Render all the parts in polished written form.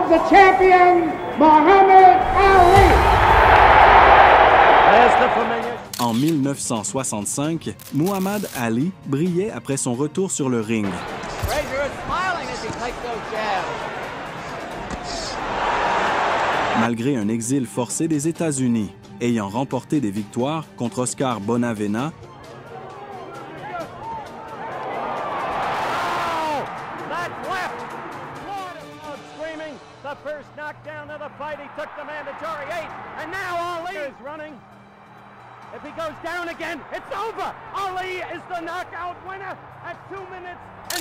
the champion, Muhammad Ali. En 1965, Muhammad Ali brillait après son retour sur le ring. Malgré un exil forcé des États-Unis, ayant remporté des victoires contre Oscar Bonavena,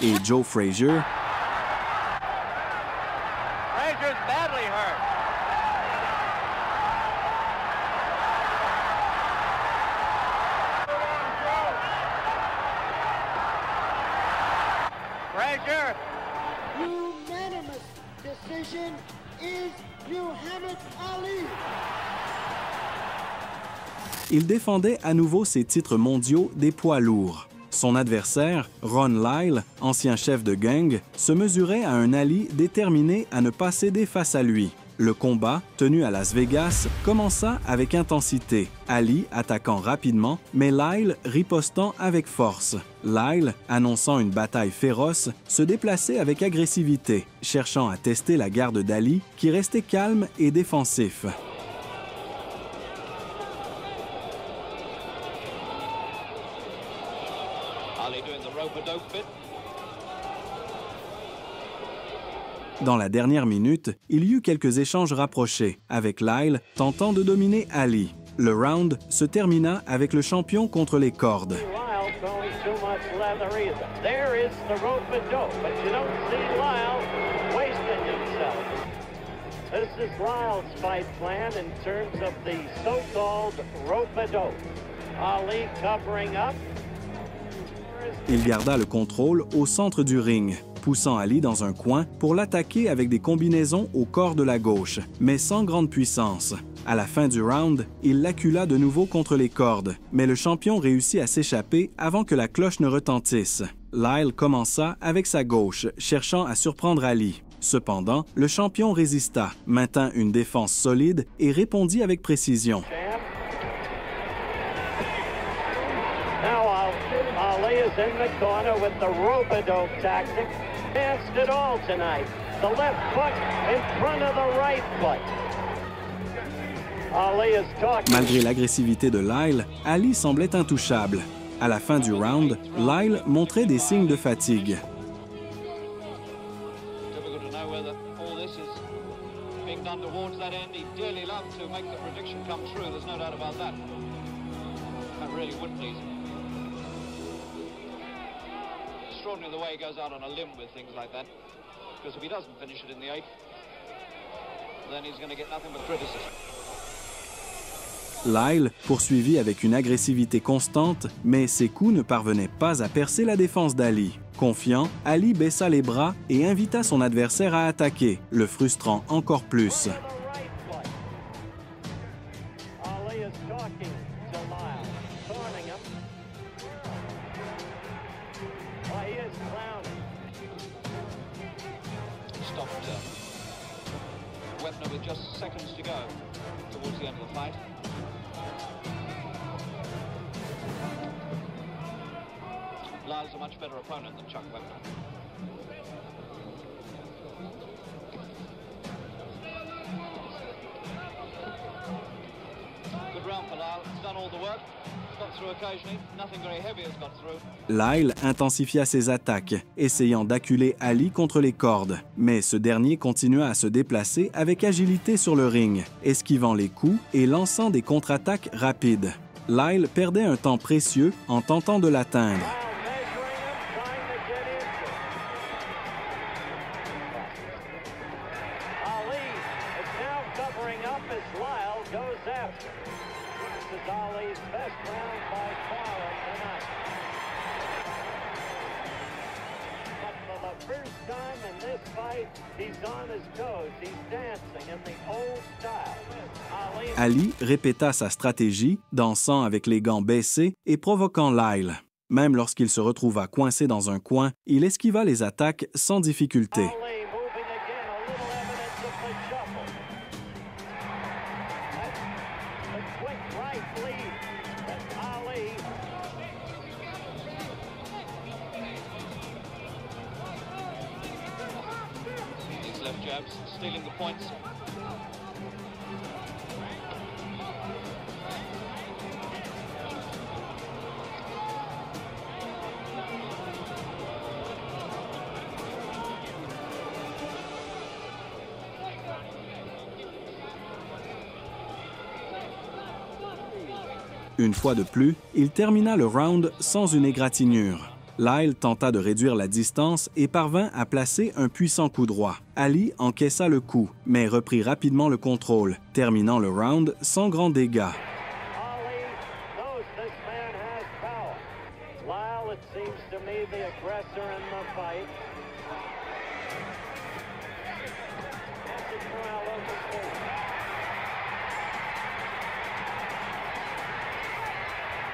et Joe Frazier, Unanimous decision is Muhammad Ali. il défendait à nouveau ses titres mondiaux des poids lourds. Son adversaire, Ron Lyle, ancien chef de gang, se mesurait à un Ali déterminé à ne pas céder face à lui. Le combat, tenu à Las Vegas, commença avec intensité, Ali attaquant rapidement, mais Lyle ripostant avec force. Lyle, annonçant une bataille féroce, se déplaçait avec agressivité, cherchant à tester la garde d'Ali, qui restait calme et défensif. Dans la dernière minute, il y eut quelques échanges rapprochés, avec Lyle tentant de dominer Ali. Le round se termina avec le champion contre les cordes. Il garda le contrôle au centre du ring, poussant Ali dans un coin pour l'attaquer avec des combinaisons au corps de la gauche, mais sans grande puissance. À la fin du round, il l'acula de nouveau contre les cordes, mais le champion réussit à s'échapper avant que la cloche ne retentisse. Lyle commença avec sa gauche, cherchant à surprendre Ali. Cependant, le champion résista, maintint une défense solide et répondit avec précision. In the corner with the rope-a-dope tactic. Danced it all tonight. The left foot in front of the right foot. Ali is talking. Malgré l'agressivité de Lyle, Ali semblait intouchable. À la fin du round, Lyle montrait des signes de fatigue. Difficult to know whether all this is being done towards that end. He'd dearly love to make the prediction come true. There's no doubt about that. That really would please him. Extraordinary the way he goes out on a limb with things like that, because if he doesn't finish it in the eighth, then he's going to get nothing but criticism. Lyle poursuivit avec une agressivité constante, mais ses coups ne parvenaient pas à percer la défense d'Ali. Confiant, Ali baissa les bras et invita son adversaire à attaquer, le frustrant encore plus. With just seconds to go towards the end of the fight. Lyle's a much better opponent than Chuck Wepner. Good round for Lyle. He's done all the work. Got through occasionally. Nothing very heavy has got through. Lyle intensifia ses attaques, essayant d'acculer Ali contre les cordes. Mais ce dernier continua à se déplacer avec agilité sur le ring, esquivant les coups et lançant des contre-attaques rapides. Lyle perdait un temps précieux en tentant de l'atteindre. Ali répéta sa stratégie, dansant avec les gants baissés et provoquant Lyle. Même lorsqu'il se retrouva coincé dans un coin, il esquiva les attaques sans difficulté. left jabs, stealing the points. Une fois de plus, il termina le round sans une égratignure. Lyle tenta de réduire la distance et parvint à placer un puissant coup droit. Ali encaissa le coup, mais reprit rapidement le contrôle, terminant le round sans grand dégât. Ali knows this man has power. Lyle, it seems to me, the aggressor in the fight.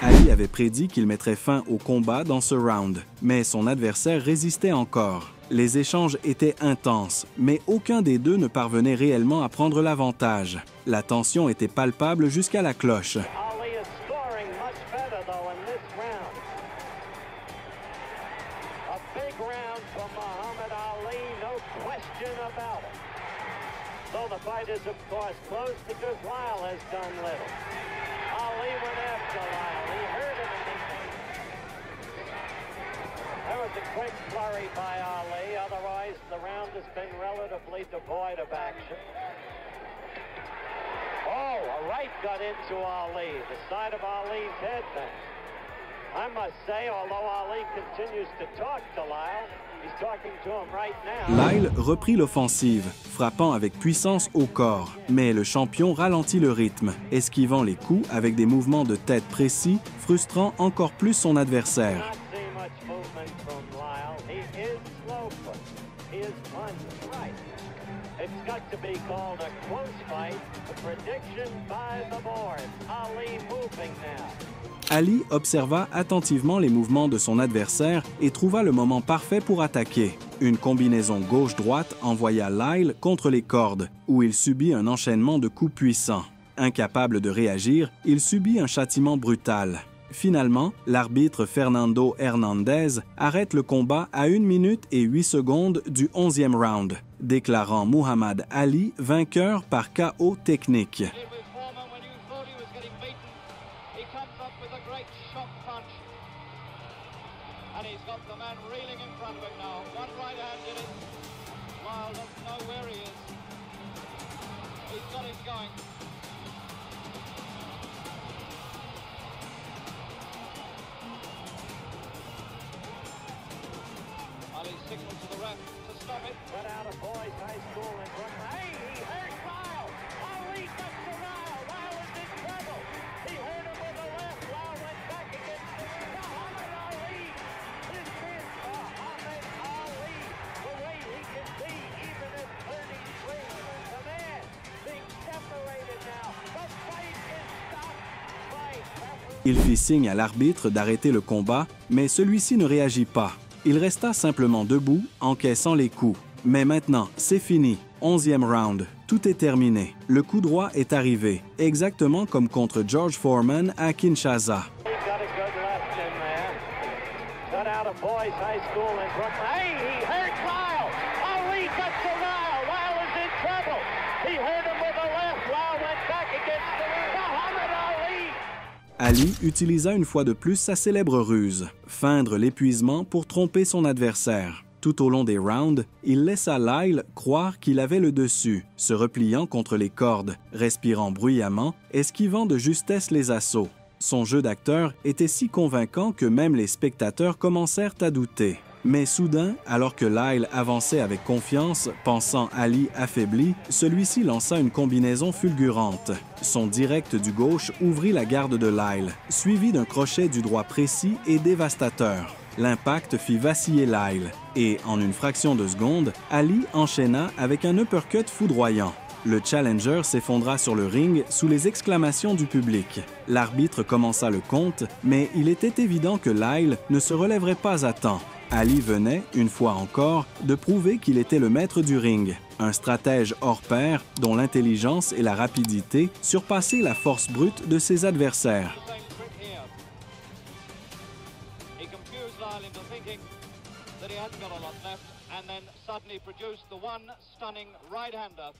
Ali avait prédit qu'il mettrait fin au combat dans ce round, mais son adversaire résistait encore. Les échanges étaient intenses, mais aucun des deux ne parvenait réellement à prendre l'avantage. La tension était palpable jusqu'à la cloche. Ali is scoring much better, though, in this round. A big round for Muhammad Ali, no question about it. Though the fight is, of course, close because Lyle has done little. Ali went after Lyle. He hurt him in the knee. That was a quick flurry by Ali. Otherwise, the round has been relatively devoid of action. Oh, a right got into Ali, the side of Ali's head then. I must say, although Ali continues to talk to Lyle, he's talking to him right now. Lyle reprit l'offensive, frappant avec puissance au corps. Mais le champion ralentit le rythme, esquivant les coups avec des mouvements de tête précis, frustrant encore plus son adversaire. Not see much movement from Lyle. He is slow-foot. He is right. It's got to be called a close fight. A prediction by the board. Ali moving now. Ali observa attentivement les mouvements de son adversaire et trouva le moment parfait pour attaquer. Une combinaison gauche-droite envoya Lyle contre les cordes, où il subit un enchaînement de coups puissants. Incapable de réagir, il subit un châtiment brutal. Finalement, l'arbitre Fernando Hernandez arrête le combat à 1 minute et 8 secondes du 11e round, déclarant Muhammad Ali vainqueur par KO technique. And he's got the man reeling in front of him now. One right hand did it. Lyle doesn't know where he is. He's got him going. Ali signaled to the ref to stop it. Cut out of boys' high school in Brooklyn. Hey, he hurt Lyle. Ali got to Lyle. Lyle is in trouble. He hurt him with the left. Lyle went back against the Muhammad Ali. This is Muhammad Ali. The way he can be, even at 33. The man being separated now. The fight is stopped by referee. Il fit signe à l'arbitre d'arrêter le combat, mais celui-ci ne réagit pas. Il resta simplement debout, encaissant les coups. Mais maintenant, c'est fini. 11e round. Tout est terminé. Le coup droit est arrivé, exactement comme contre George Foreman à Kinshasa. He got a good left in there. Cut out of boys' high school in Brooklyn. Hey, he hurt Lyle. Ali got to Lyle. Lyle is in trouble. He hurt him with the left. Lyle went back against the Muhammad Ali. Ali utilisa une fois de plus sa célèbre ruse, feindre l'épuisement pour tromper son adversaire. Tout au long des rounds, il laissa Lyle croire qu'il avait le dessus, se repliant contre les cordes, respirant bruyamment, esquivant de justesse les assauts. Son jeu d'acteur était si convaincant que même les spectateurs commencèrent à douter. Mais soudain, alors que Lyle avançait avec confiance, pensant Ali affaibli, celui-ci lança une combinaison fulgurante. Son direct du gauche ouvrit la garde de Lyle, suivi d'un crochet du droit précis et dévastateur. L'impact fit vaciller Lyle, et en une fraction de seconde, Ali enchaîna avec un uppercut foudroyant. Le challenger s'effondra sur le ring sous les exclamations du public. L'arbitre commença le compte, mais il était évident que Lyle ne se relèverait pas à temps. Ali venait, une fois encore, de prouver qu'il était le maître du ring, un stratège hors pair dont l'intelligence et la rapidité surpassaient la force brute de ses adversaires. He confused Lyle into thinking that he hadn't got a lot left, and then suddenly produced the one stunning right-hander